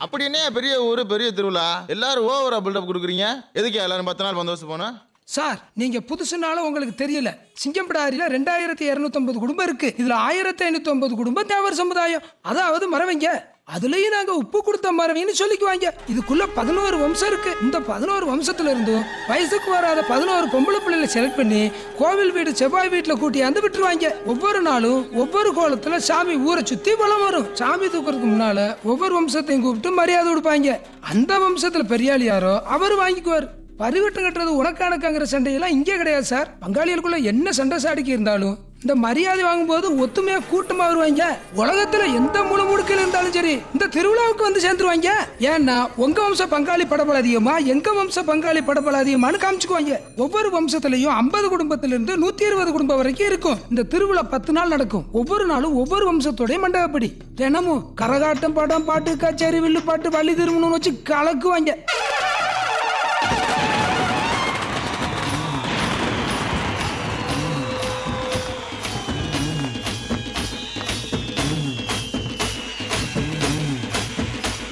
அப்படி என்ன பெரிய ஊரு பெரிய திருவிழா எல்லாரும் ஓவரா பில்டப் கொடுக்குறீங்க? எதுக்கு எல்லாரும் 10 நாள் பந்தோபஸ்து போனா? சார் நீங்க புதுசுனாலும் உங்களுக்கு தெரியல, சிங்கம்படாரியில 2250 குடும்பம் இருக்கு. இதுல 1550 குடும்பம் தேவர் சமுதாயம், அதாவது மறவங்க. அதுலயும் நாங்க உப்பு கொடுத்த மறவின்னு சொல்லிக்குவாங்க. இதுக்குள்ள 11 வம்சம் இருக்கு. இந்த 11 வம்சத்துல இருந்தும் வயசுக்கு வராத 11 பொம்பளை பிள்ளைகளை செலக்ட் பண்ணி கோவில் வீடு செவ்வாய் வீட்டுல கூட்டியாந்து விட்டுருவாங்க. ஒவ்வொரு நாளும் ஒவ்வொரு கோலத்துல சாமி ஊரை சுத்தி வலம் வரும். சாமி தூக்குறதுக்கு முன்னால ஒவ்வொரு வம்சத்தையும் கூப்பிட்டு மரியாதை கொடுப்பாங்க. அந்த வம்சத்துல பெரியாள் யாரோ அவர் வாங்கிக்குவார். பரிவட்டம் கட்டுறது உனக்கானக்காங்கிற சண்டையெல்லாம் இங்கே கிடையாது சார். பங்காளிகளுக்குள்ள என்ன சண்டை சாடிக்கி இருந்தாலும் இந்த மரியாதை வாங்கும்போது ஒத்துமையா கூட்டமா வருவாங்க. உலகத்துல எந்த மூல முடுக்கில் இருந்தாலும் சரி இந்த திருவிழாவுக்கு வந்து சேர்ந்துருவாங்க. ஏன்னா உங்க வம்ச பங்காளி படபல அதிகமா, எங்க வம்ச பங்காளி படபல அதிகமானு காமிச்சுக்குவாங்க. ஒவ்வொரு வம்சத்திலையும் 50 குடும்பத்திலிருந்து 120 குடும்பம் வரைக்கும் இருக்கும். இந்த திருவிழா 10 நாள் நடக்கும். ஒவ்வொரு நாளும் ஒவ்வொரு வம்சத்தோடைய மண்டபப்படி தினமும் கரகாட்டம், படம், பாட்டு, கச்சேரி, வில்லு பாட்டு, வள்ளி திருமணம் வச்சு கலக்குவாங்க.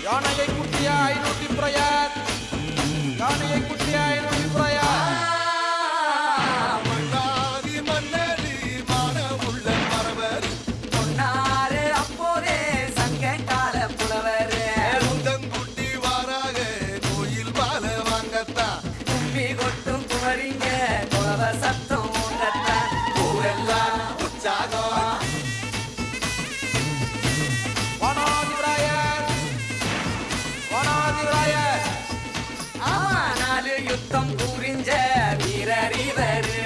யானையை குட்டியா 500 பிரயார், யானையை குட்டியா 500 பிரயார். மன்னாரி மன்னரி மானமுள்ள மரவர், பொன்னாறு அப்போதே சங்ககால புலவர், முந்தங்குட்டி வாராக கோயில் பால வாங்கத்தான், கும்பி கொட்டும் குமரிங்க குலவ சத்தம் உங்கத்தான், ஊரெல்லாம் உற்சாகம். ஆமா 4 யுத்தம் புரிஞ்ச வீரறிவரு,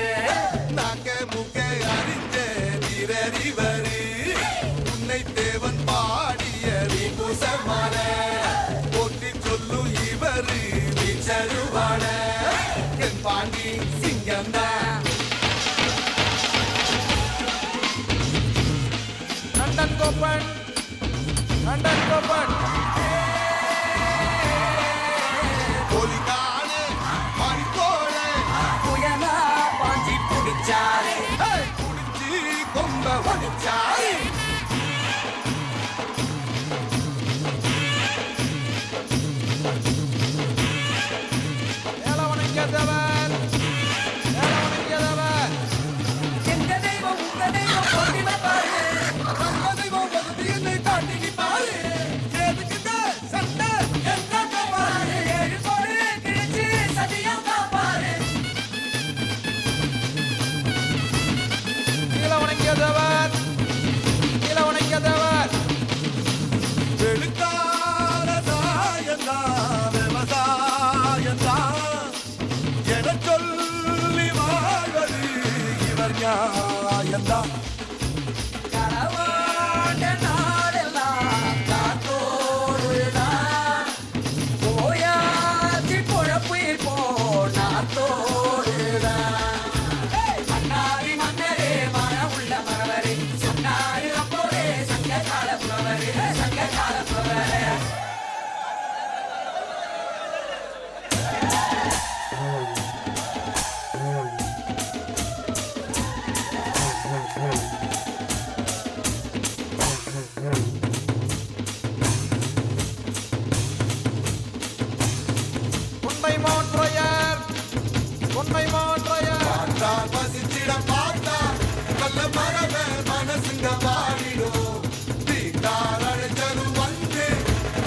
நாக்க முக்க அறிஞ்ச வீரறிவரு, உன்னை தேவன் பாடிய விபூசமான போற்றி சொல்லு இவரு வீச்சருவான என் பாண்டி சிங்கம்தான். லண்டன் கோப்பன், லண்டன் கோப்பன். ஒலிகானே மணிக்கோளே புயலா பாஞ்சி புடிச்சாரு, குடிச்சி கொம்ப வடிச்சாரு. ஏலவணங்கியதவர், ஏலவணங்கியதவர். எங்க தெய்வம் உங்க தெய்வம் போட்டி வைப்பாரு, நம்ம தெய்வம் வசதி என்னை காட்டி நிப்பாரு. எதுக்குங்க சண்டை என்ன பாரு. 7 கோடு கிழிச்சு சதியம் காப்பாரு. ஏலவணங்கியதவர், ஏலவணங்கியதவர். வெளுக்கார சாயந்தான் விவசாயந்தான் என சொல்லி வாழ்வது இவர் நியாயந்தான். களவாண்ட நாடெல்லாம் காத்தோடுதான், போயாச்சி பொழப்பு இப்போ நாத்தோடுதான். மன்னாரி மன்னரே மனமுள்ள மரவரே, சொன்னாரு அப்போதே சங்ககால புலவரே, சங்ககால புலவரே. உண்மை மாற்றையர், உண்மை மாற்றையர். பார்த்தால் பசிச்சிட பார்த்தால் நல்ல மரப மனசுங்க பாடிடும். தீட்டார் அழைச்சதும் வந்து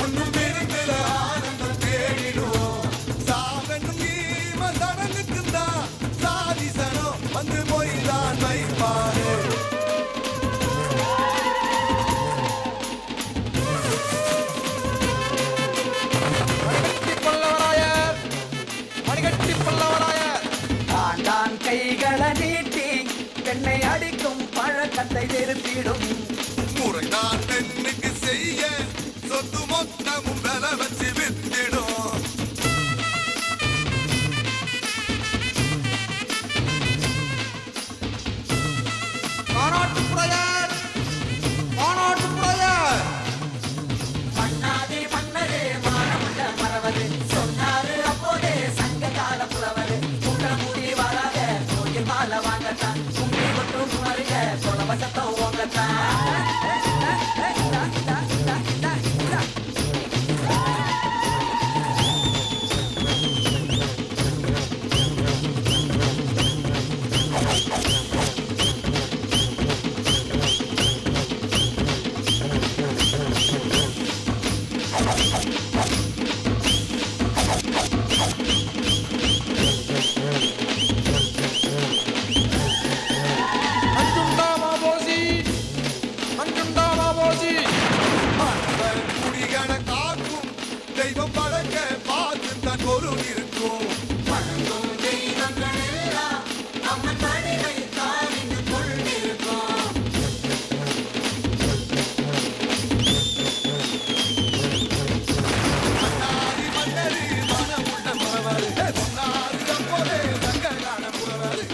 ஒன்னும் பெருந்தில ஆனந்தம் தேடிடும். சாவென்னும் ஈம சடங்குக்குந்தான் சாதிசனம் வந்து போய்தான் வைப்பாரு. மணிகட்டி பல்லவராயர், மணிகட்டி பல்லவராயர். தான் கைகளை நீட்டி பெண்ணை அடிக்கும் பழக்கத்தை நிறுத்திடும். முறைதான் பெண்ணுக்கு செய்ய சொத்து மொத்தமும் வில வச்சு வித்திடும். பாராட்டுப்புறையர், பாராட்டுப்புறையர். மன்னாதி மன்னரே மானமுள்ள மரவரு, சொன்னாரு அப்போதே சங்ககால புலவரு, முடி வராத கோயில் மால வாங்கத்தான், கும்பி கொட்டும் குமரிங்க குலவ சத்தம் ஓங்கத்தான். அஞ்சுண்டா மாபோசி அஞ்சுண்டா மாபோசி ஆண்டவன் குடிகன காக்கும் தெய்வம் பழக்க பார்த்து தன் பொருள் இருக்கும் வணங்கும் தெய்வங்கள் எல்லாம் அம்மன் மடிவை தானிந்து கொண்டிருக்கும் மன்னாரி மன்னரி மனமுள்ள மறவாரு பொன்னாறு போலே தங்களான புறவாரு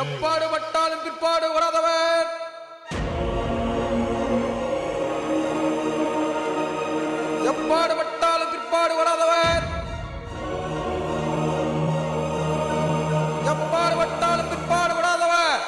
எப்பாடு பட்டாலும் பிற்பாடு வராதவர் எப்பாடு பட்டாலும் பிற்பாடு வராதவர் எப்பாடு பட்டாலும் பிற்பாடு வராதவர்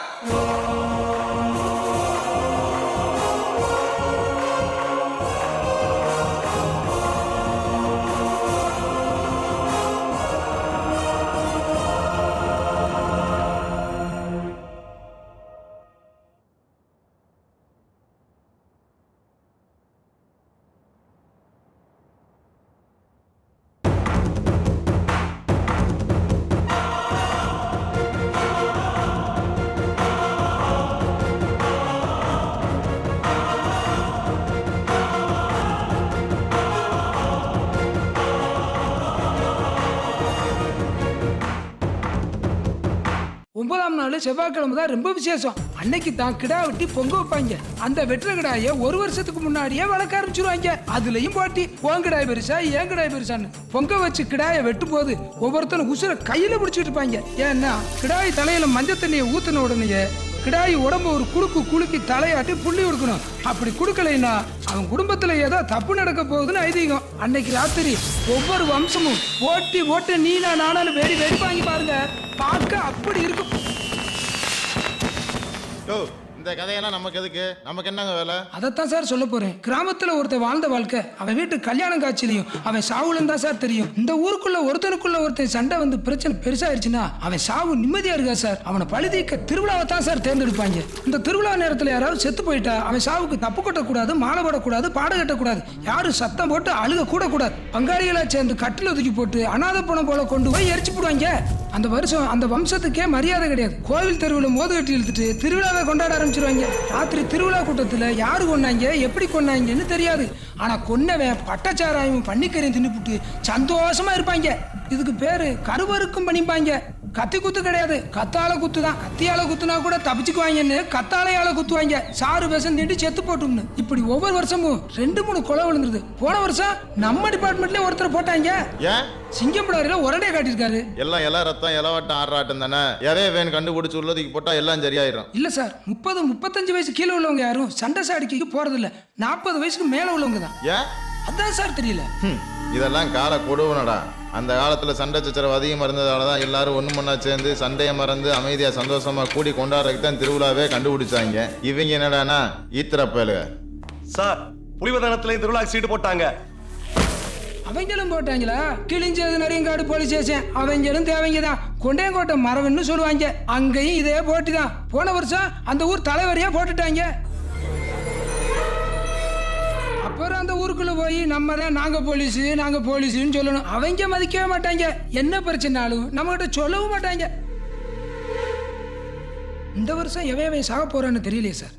ஒன்பதாம் நாள் செவ்வாய்க்கிழமை தான் ரொம்ப விசேஷம். அன்னைக்கு தான் கிடா வெட்டி பொங்க வைப்பாங்க. அந்த வெட்டுற கிடாய ஒரு வருஷத்துக்கு முன்னாடியே வளர்க்க ஆரம்பிச்சிருவாங்க. அதுலயும் போட்டி உன் கிடாய் பெருசா ஏன் கிடாய் பெருசான்னு பொங்க வச்சு கிடாய வெட்டும் போது ஒவ்வொருத்தனும் உசுர கையில பிடிச்சிட்டு இருப்பாங்க. ஏன்னா கிடாய் தலையில மஞ்சள் தண்ணியை ஊத்தின உடனே கிடாய் உடம்பு ஒரு குலுக்கி தலையாட்டி புள்ளி கொடுக்கணும். அப்படி கொடுக்கலைன்னா அவன் குடும்பத்துல ஏதோ தப்பு நடக்க போகுதுன்னு ஐதீகம். அன்னைக்கு ராத்திரி ஒவ்வொரு வம்சமும் ஓட்டி நீனா நானாலும் வேடி வாங்கி பாருங்க. பார்க்க அப்படி இருக்கும். யோ, இந்த கதையெல்லாம் நமக்கு எதுக்கு? நமக்கு என்னங்க வேலை? அதைத்தான் சார் சொல்ல போறேன். கிராமத்துல ஒருத்தன் வாழ்ந்த வாழ்க்கை அவன் வீட்டு கல்யாணம் காட்சியிலையும் அவன் சாவுலும் தான் சார் தெரியும். இந்த ஊருக்குள்ள ஒருத்தன் சண்டை வந்து பிரச்சனை பெருசாயிருச்சுன்னா அவன் சாவு நிம்மதியா இருக்கா சார். அவனை பழுதிக்க திருவிழாவை தான் சார் தேர்ந்தெடுப்பாங்க. இந்த திருவிழா நேரத்துல யாராவது செத்து போயிட்டா அவன் சாவுக்கு தப்பு கொட்டக்கூடாது, மாலை போடக்கூடாது, பாட கட்டக்கூடாது, யாரும் சத்தம் போட்டு அழுக கூட கூடாது. பங்காளிகளா சேர்ந்து கட்டில ஒதுக்கி போட்டு அநாத பணம் போல கொண்டு போய் எரிச்சு போடுவாங்க. அந்த வருஷம் அந்த வம்சத்துக்கே மரியாதை கிடையாது. கோவில் தெருவில் மோது கட்டி இழுத்துட்டு திருவிழாவை கொண்டாட ஆரம்பிச்சிருவாங்க. ராத்திரி திருவிழா கூட்டத்துல யாரு கொண்டாங்க எப்படி கொண்டாங்கன்னு தெரியாது. ஆனா கொன்னவன் பட்டச்சாராயம் பன்னிக்கரையும் தின்னுபிட்டு சந்தோஷமா இருப்பாங்க. இதுக்கு பேரு கருவருக்கும் பண்ணிப்பாங்க. கத்தி குத்து கிடையாது, கத்தால குத்து தான். கத்தியால குத்துனா கூட தப்பிச்சுக்குவாங்கன்னு கத்தாலையால குத்துவாங்க. சாறு விஷம் திண்டு செத்து போட்டும்னு. இப்படி ஒவ்வொரு வருஷமும் 2-3 கொலை விழுந்துருது. போன வருஷம் நம்ம டிபார்ட்மெண்ட்லயே ஒருத்தர் போட்டாங்க. ஏன்? சிங்கம்படாரில உரண்டே காட்டியிருக்காரு. எல்லாம் ரத்தம் இலவட்டம் ஆடுறாட்டம் தானே. எதைய வேன் கண்டுபிடிச்சு உள்ளதுக்கு போட்டா எல்லாம் சரியாயிரும். இல்ல சார், 30-35 வயசு கீழே உள்ளவங்க யாரும் சண்டை சாடிக்கு போறது இல்ல. 40 வயசுக்கு மேல உள்ளவங்க தான். ஏன்? அதான் சார் தெரியல. இதெல்லாம் கால கொடுவனடா. அந்த காலத்துல சண்டை சச்சரவு அதிகமா இருந்ததாலதான் எல்லாரும் ஒண்ணு மண்ணா சேர்ந்து சண்டையை மறந்து அமைதியா சந்தோஷமா கூடி கொண்டாடுறதுக்கு தான் திருவிழாவே கண்டுபிடிச்சாங்க. இவங்க என்னடானா ஈத்திரப்பேலுக. சார், புலிவதனத்துல திருவிழா சீட்டு போட்டாங்க. அவங்களும் போட்டாங்களா? கிழிஞ்சது நரியங்காடு போலீஸ் ஸ்டேஷன். அவங்களும் தேவைங்க தான். கொண்டையங்கோட்டை மரவன்னு சொல்லுவாங்க. அங்கேயும் இதே போட்டி தான். போன வருஷம் அந்த ஊர் தலைவரையா போட்டுட்டாங்க. அப்புறம் அந்த ஊருக்குள்ள போய் நம்ம தான் நாங்க போலீஸ்ன்னு சொல்லணும். அவங்க மதிக்கவே மாட்டாங்க. என்ன பிரச்சனாலும் நம்ம கிட்ட சொல்லவும் மாட்டாங்க. இந்த வருஷம் எவன் சாக போறான்னு தெரியலையே சார்.